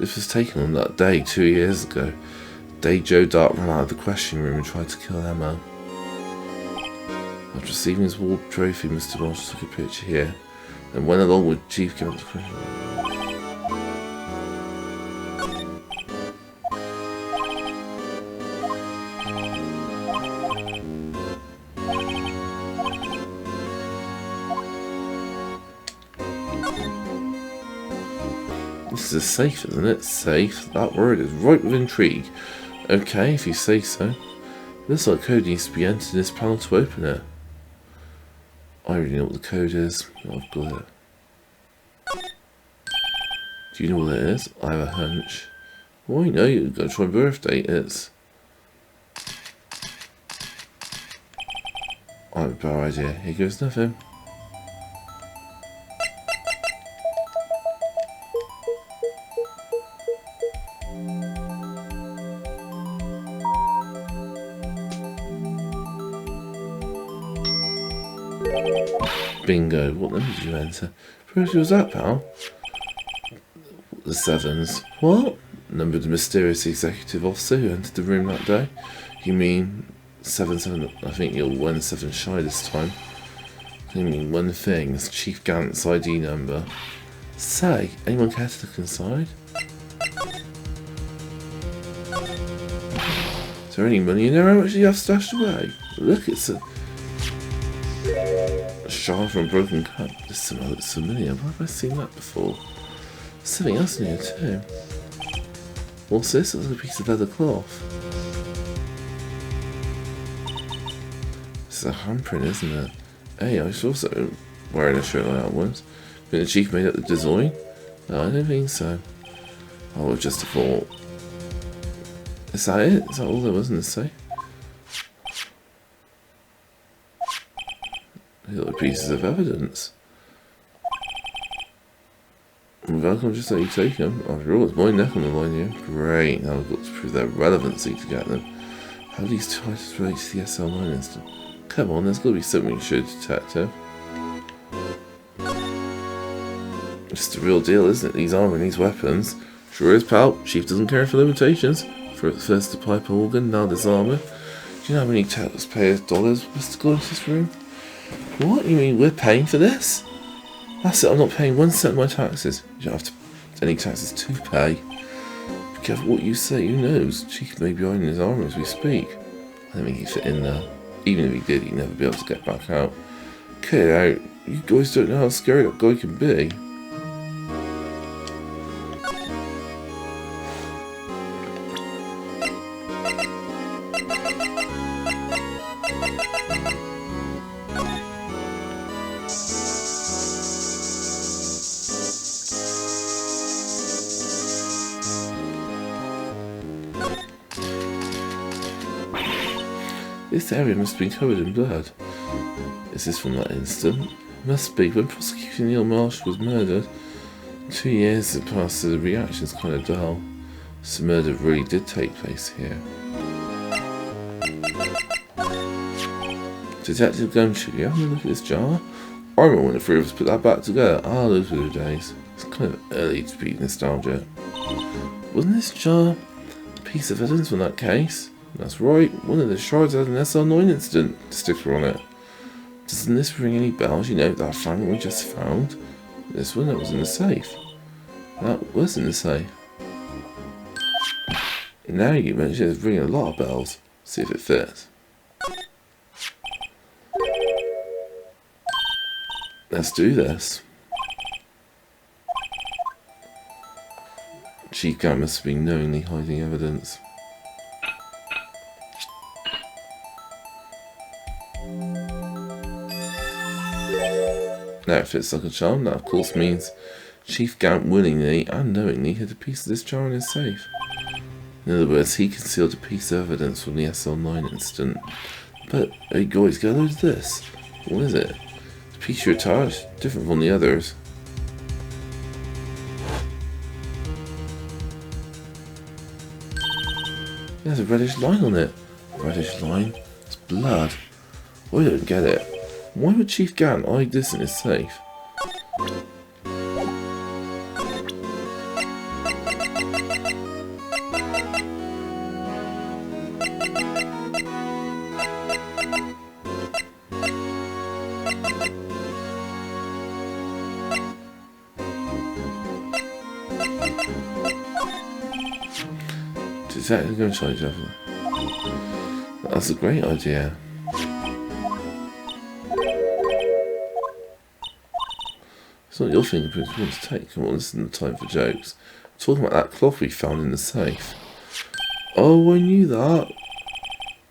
This was taken on that day 2 years ago. The day Joe Dart ran out of the questioning room and tried to kill Emma. After receiving his ward trophy, Mr. Marshall took a picture here and went along with Chief Gant to the questioning room. This is safe, isn't it? Safe. That word is ripe with intrigue. Okay, if you say so. Looks like code needs to be entered in this panel to open it. I already know what the code is. I've got it. Do you know what it is? I have a hunch. Well, I know you've got to try birthday is. I have a bad idea. Here goes nothing. Bingo. What number did you enter? Who was that, pal? The sevens. What? Number of the mysterious executive officer who entered the room that day? You mean 77? I think you're 17 shy this time. You mean one thing. It's Chief Gant's ID number. Say, anyone care to look inside? Is there any money in there? How much do you have stashed away? Look, it's a shard from a broken cup. This somehow looks familiar. Where have I seen that before? There's something else in here too. What's this? It's like a piece of leather cloth. This is a handprint, isn't it? Hey, I saw someone wearing a shirt like that once. Think the chief made up the design? No, I don't think so. I would just have thought. Is that it? Is that all there was in the safe? They look like pieces of evidence. Welcome, just let you take them. After all, it's my neck on the line here. Great, now I've got to prove their relevancy to get them. How do these titles relate to the SL9 incident? Come on, there's got to be something you should, detective. It's the real deal, isn't it? These armor and these weapons. Sure is, pal. Chief doesn't care for limitations. First the pipe organ, now this armor. Do you know how many taxpayers' dollars was to go into this room? What? You mean we're paying for this? That's it, I'm not paying 1 cent of my taxes. You don't have any taxes to pay. Be careful what you say, who knows? Chief may be hiding in his armor as we speak. I don't think he'd fit in there. Even if he did, he'd never be able to get back out. Get out. You guys don't know how scary that guy can be. This area must have been covered in blood. Is this from that instant? Must be. When prosecutor Neil Marshall was murdered, 2 years had passed, so the reaction's kind of dull. So murder really did take place here. Detective Gumshoe, you having a look at this jar? I remember when the three of us put that back together. Ah, those were the days. It's kind of early to be nostalgic. Wasn't this jar a piece of evidence from that case? That's right, one of the shards had an SL9 incident sticker on it. Doesn't this ring any bells? You know, that fragment we just found? This one, that was in the safe. That was in the safe. Now you mention it's ringing a lot of bells. See if it fits. Let's do this. Chief Gant must have been knowingly hiding evidence. Now it fits like a charm. That of course means Chief Gant willingly and knowingly hid a piece of this jar in his safe. In other words, he concealed a piece of evidence from the SL9 incident. But, hey guys, get a load of this. What is it? The piece you're attached, different from the others. There's a reddish line on it. A reddish line? It's blood. I don't get it. Why would Chief Gant hide this in his safe? Exactly, going to try each other. That's a great idea. It's not your fingerprints we want to take. Come on, this isn't the time for jokes. Talking about that cloth we found in the safe. Oh, I knew that.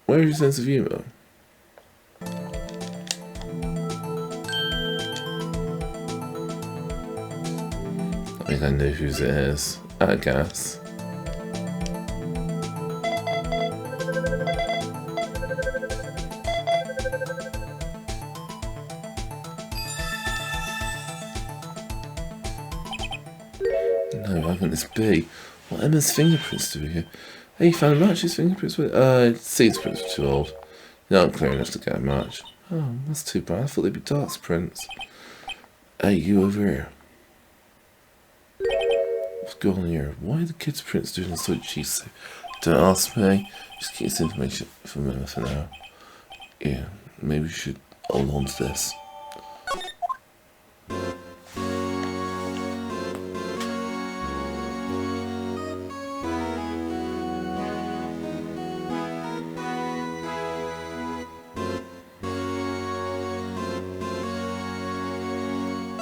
Where is your sense of humour? I think I know whose it is. At a guess. No, how can this be? What Emma's fingerprints do we here? Hey, you found a match? His fingerprints were... Seed's prints were too old. They aren't clear enough to get a match. Oh, that's too bad. I thought they'd be Dark's prints. Hey, you over here. What's going on here? Why are the kids' prints doing this so cheap? Don't ask me. Just keep this information from Emma for now. Yeah, maybe we should hold on to this.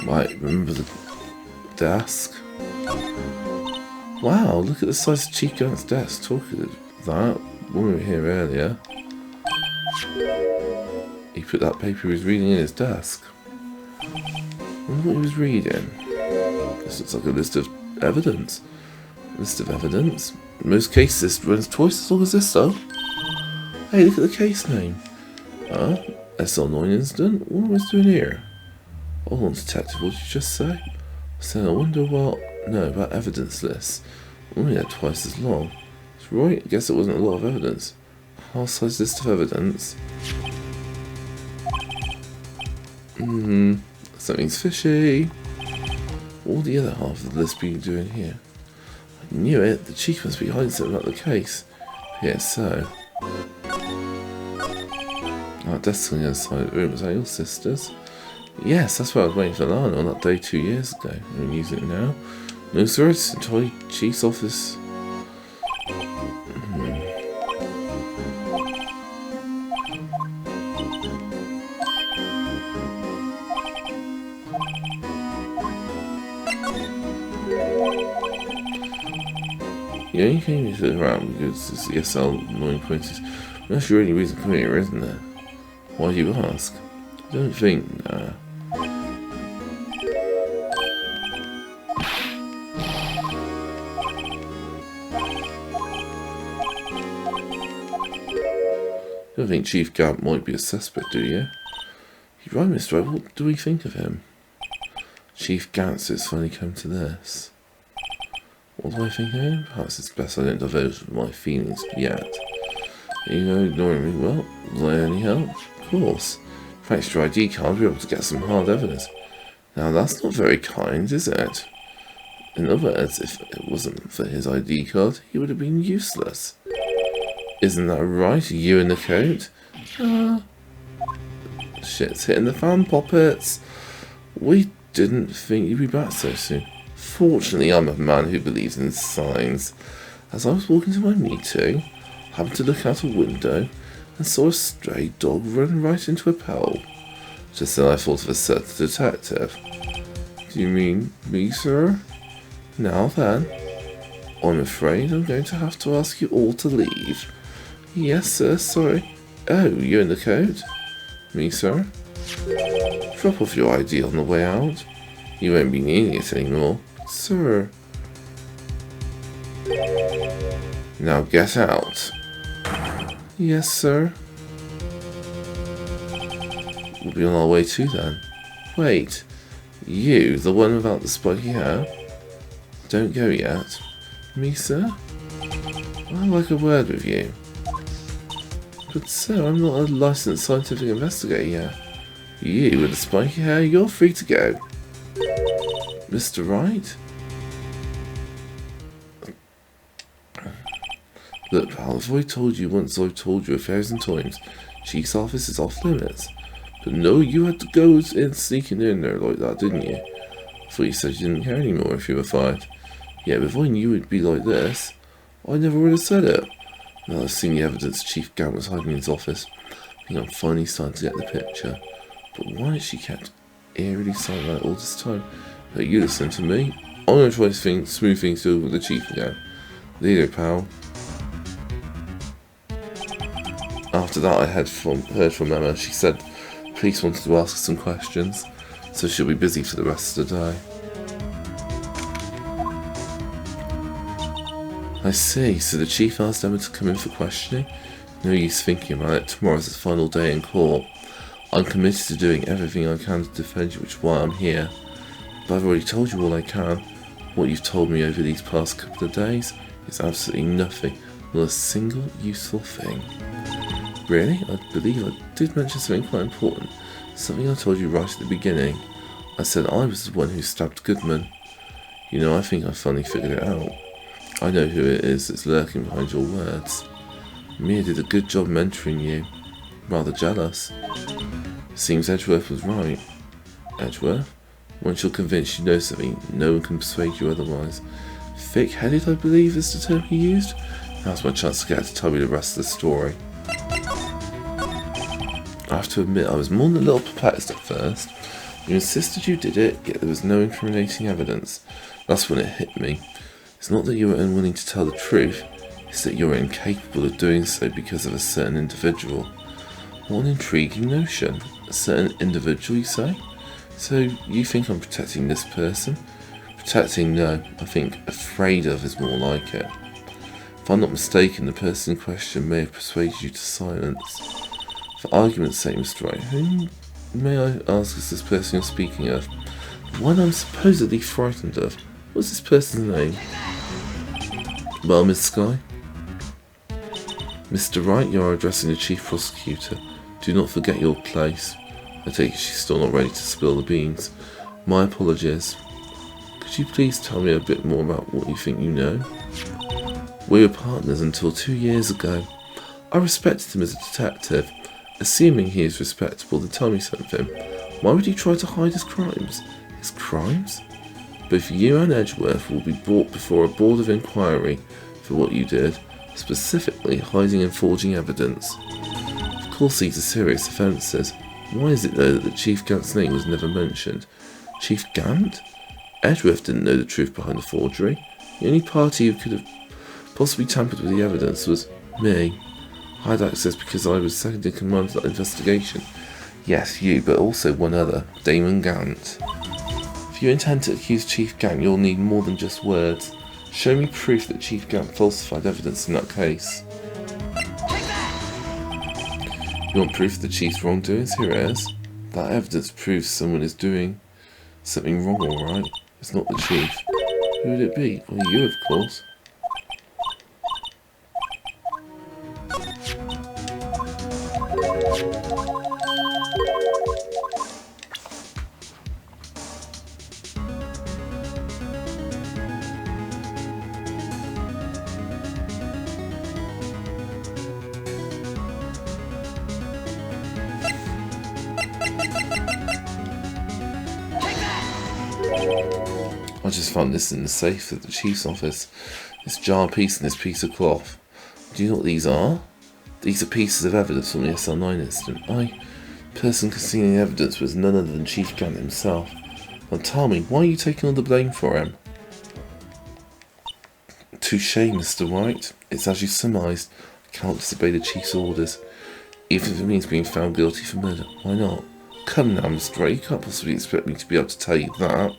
Right, remember the desk? Wow, look at the size of Chief Gant's desk. Talking of that, when we were here earlier, he put that paper he was reading in his desk. I wonder what he was reading. This looks like a list of evidence. List of evidence? In most cases, this runs twice as long as this, though. Hey, look at the case name. SL9 incident? What am I doing here? Hold on, detective, what did you just say? So I wonder what... No, about evidence lists. Only had twice as long. That's right, I guess it wasn't a lot of evidence. Half-size list of evidence. Something's fishy. What would the other half of the list be doing here? I knew it, the chief must be hiding something about the case. Yes, so... Our desk's on the other side of the room, is that your sister's? Yes, that's what I was waiting for Lana on that day 2 years ago. I'm using it now. No, sir, it's the toy chief's office. Yeah, you came to sit around because it's the SL9 pointers. That's your only reason to come here, isn't it? Why do you ask? I don't think, You don't think Chief Gant might be a suspect, do you? You're right, Mr. Wright. What do we think of him? Chief Gant, so it's finally come to this. What do I think of him? Perhaps it's best I don't divulge my feelings yet. You know, ignoring me, well, will I any help? Of course. Thanks to your ID card, we're able to get some hard evidence. Now, that's not very kind, is it? In other words, if it wasn't for his ID card, he would have been useless. Isn't that right, you in the coat? Shit's hitting the fan, Poppets. We didn't think you'd be back so soon. Fortunately, I'm a man who believes in signs. As I was walking to my meeting, I happened to look out a window and saw a stray dog run right into a pole. Just then I thought of a certain detective. Do you mean me, sir? Now then, I'm afraid I'm going to have to ask you all to leave. Yes, sir, sorry. Oh, you're in the coat? Me, sir? Drop off your ID on the way out. You won't be needing it anymore. Sir. Now get out. Yes, sir. We'll be on our way too then. Wait. You, the one without the spiky hair? Don't go yet. Me, sir? I'd like a word with you. But sir, I'm not a licensed scientific investigator yet. You with the spiky hair, you're free to go. Mr. Wright? Look, pal, if I told you once, I've told you 1,000 times. Chief's office is off limits. But no, you had to go in sneaking in there like that, didn't you? I thought you said you didn't care anymore if you were fired. Yeah, but if I knew it'd be like this, I never would have said it. Now I've seen the evidence Chief Gant was hiding in his office. I think I'm finally starting to get the picture. But why has she kept eerily silent all this time? Hey, you listen to me. I'm going to try to smooth things over with the Chief again. There you go, pal. After that, I heard from Emma. She said police wanted to ask some questions, so she'll be busy for the rest of the day. I see, so the Chief asked Emma to come in for questioning? No use thinking about it, tomorrow's the final day in court. I'm committed to doing everything I can to defend you, which is why I'm here. But I've already told you all I can. What you've told me over these past couple of days is absolutely nothing, not a single useful thing. Really? I believe I did mention something quite important. Something I told you right at the beginning. I said I was the one who stabbed Goodman. You know, I think I finally figured it out. I know who it is that's lurking behind your words. Mia did a good job mentoring you. Rather jealous. Seems Edgeworth was right. Edgeworth? Once you're convinced you know something, no one can persuade you otherwise. Thick-headed, I believe, is the term he used. Now's my chance to get her to tell me the rest of the story. I have to admit, I was more than a little perplexed at first. You insisted you did it, yet there was no incriminating evidence. That's when it hit me. It's not that you were unwilling to tell the truth, it's that you were incapable of doing so because of a certain individual. What an intriguing notion. A certain individual, you say? So, you think I'm protecting this person? Protecting, no. I think afraid of is more like it. If I'm not mistaken, the person in question may have persuaded you to silence. For argument's sake, Mr. Wright, whom may I ask is this person you're speaking of? The one I'm supposedly frightened of. What's this person's name? Well, Miss Skye? Mr. Wright, you are addressing the Chief Prosecutor. Do not forget your place. I take it she's still not ready to spill the beans. My apologies. Could you please tell me a bit more about what you think you know? We were partners until 2 years ago. I respected him as a detective. Assuming he is respectable, then tell me something. Why would he try to hide his crimes? His crimes? Both you and Edgeworth will be brought before a board of inquiry for what you did, specifically hiding and forging evidence. Of course these are serious offences. Why is it though that the Chief Gant's name was never mentioned? Chief Gant? Edgeworth didn't know the truth behind the forgery. The only party who could have possibly tampered with the evidence was me. I had access because I was second in command of that investigation. Yes, you, but also one other, Damon Gant. If you intend to accuse Chief Gant, you'll need more than just words. Show me proof that Chief Gant falsified evidence in that case. You want proof of the Chief's wrongdoings? Here it is. That evidence proves someone is doing something wrong, alright? It's not the Chief. Who would it be? Well, you, of course. I just found this in the safe at the Chief's office. This jar piece and this piece of cloth. Do you know what these are? These are pieces of evidence from the SL9 incident. The person concealing the evidence was none other than Chief Gant himself. Now tell me, why are you taking all the blame for him? Touché, Mr. Wright. It's as you surmised. I cannot disobey the Chief's orders. Even if it means being found guilty for murder. Why not? Come now, Mr. Wright. You can't possibly expect me to be able to tell you that.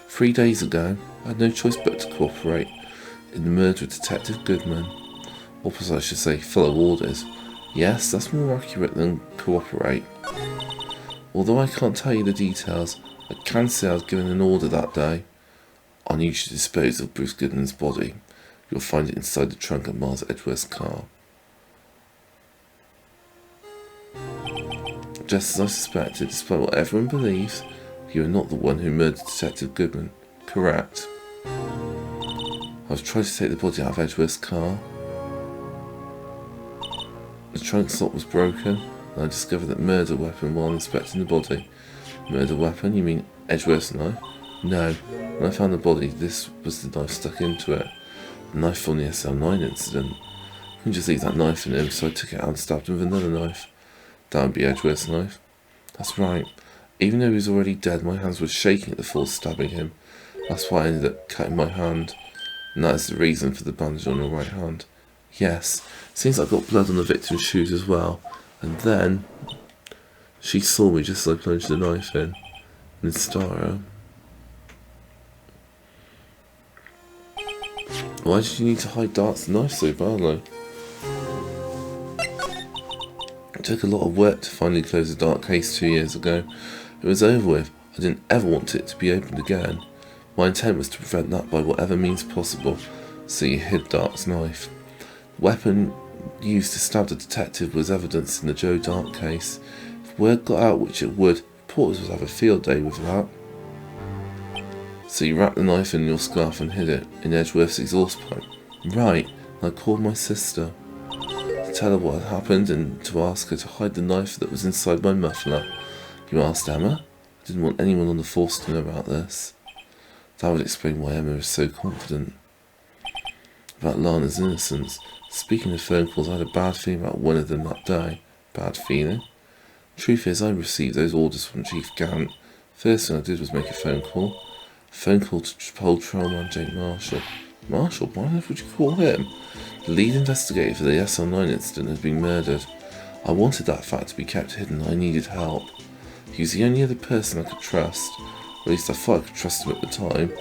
3 days ago, I had no choice but to cooperate in the murder of Detective Goodman. Or perhaps I should say, follow orders. Yes, that's more accurate than cooperate. Although I can't tell you the details, I can say I was given an order that day. I need you to dispose of Bruce Goodman's body. You'll find it inside the trunk of Mars Edgeworth's car. Just as I suspected, despite what everyone believes, you are not the one who murdered Detective Goodman. Correct. I was trying to take the body out of Edgeworth's car. The trunk slot was broken, and I discovered that murder weapon while inspecting the body. Murder weapon? You mean Edgeworth's knife? No. When I found the body, this was the knife stuck into it. The knife from the SL9 incident. I couldn't just leave that knife in him, so I took it out and stabbed him with another knife. That would be Edgeworth's knife. That's right. Even though he was already dead, my hands were shaking at the force stabbing him. That's why I ended up cutting my hand. And that is the reason for the bandage on your right hand. Yes, seems I've got blood on the victim's shoes as well. And then she saw me just as I plunged the knife in. And Stara. Why did you need to hide Dart's knife so badly? It took a lot of work to finally close the Dart case 2 years ago. It was over with. I didn't ever want it to be opened again. My intent was to prevent that by whatever means possible, so you hid Dart's knife. The weapon used to stab the detective was evidence in the Joe Dart case. If word got out, which it would, reporters would have a field day with that. So you wrapped the knife in your scarf and hid it in Edgeworth's exhaust pipe. Right, I called my sister to tell her what had happened and to ask her to hide the knife that was inside my muffler. You asked Emma? I didn't want anyone on the force to know about this. That would explain why Emma is so confident about Lana's innocence. Speaking of phone calls, I had a bad feeling about one of them that day. Bad feeling? Truth is, I received those orders from Chief Gant. First thing I did was make a phone call. A phone call to Patrolman Jake Marshall. Marshall? Why on earth would you call him? The lead investigator for the SL9 incident had been murdered. I wanted that fact to be kept hidden. I needed help. He was the only other person I could trust. At least I thought I could trust him at the time.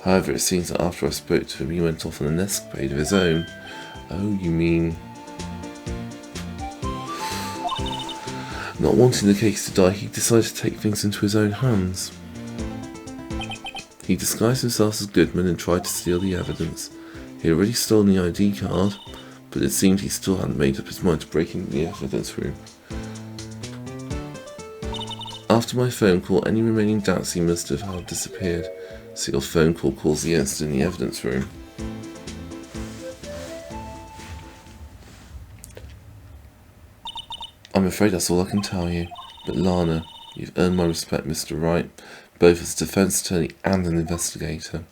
However, it seems that after I spoke to him, he went off on an escapade of his own. Oh, you mean... Not wanting the case to die, he decided to take things into his own hands. He disguised himself as Goodman and tried to steal the evidence. He had already stolen the ID card, but it seemed he still hadn't made up his mind to break into the evidence room. After my phone call, any remaining doubts he must have had disappeared, so your phone call caused the incident in the evidence room. I'm afraid that's all I can tell you, but Lana, you've earned my respect, Mr. Wright, both as a defense attorney and an investigator.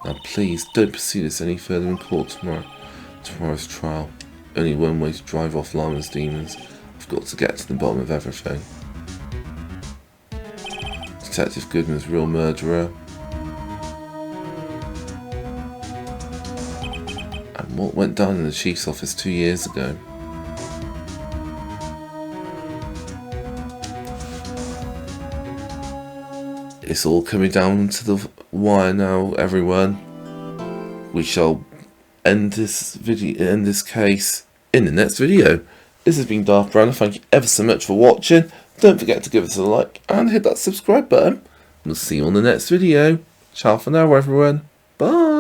Now please, don't pursue this any further in court tomorrow's trial. Only one way to drive off Lana's demons. I've got to get to the bottom of everything. Detective Goodman's real murderer. And what went down in the chief's office 2 years ago. It's all coming down to the wire now, everyone. We shall end this case in the next video. This has been Darth Browner. Thank you ever so much for watching. Don't forget to give us a like and hit that subscribe button. We'll see you on the next video. Ciao for now, everyone. Bye.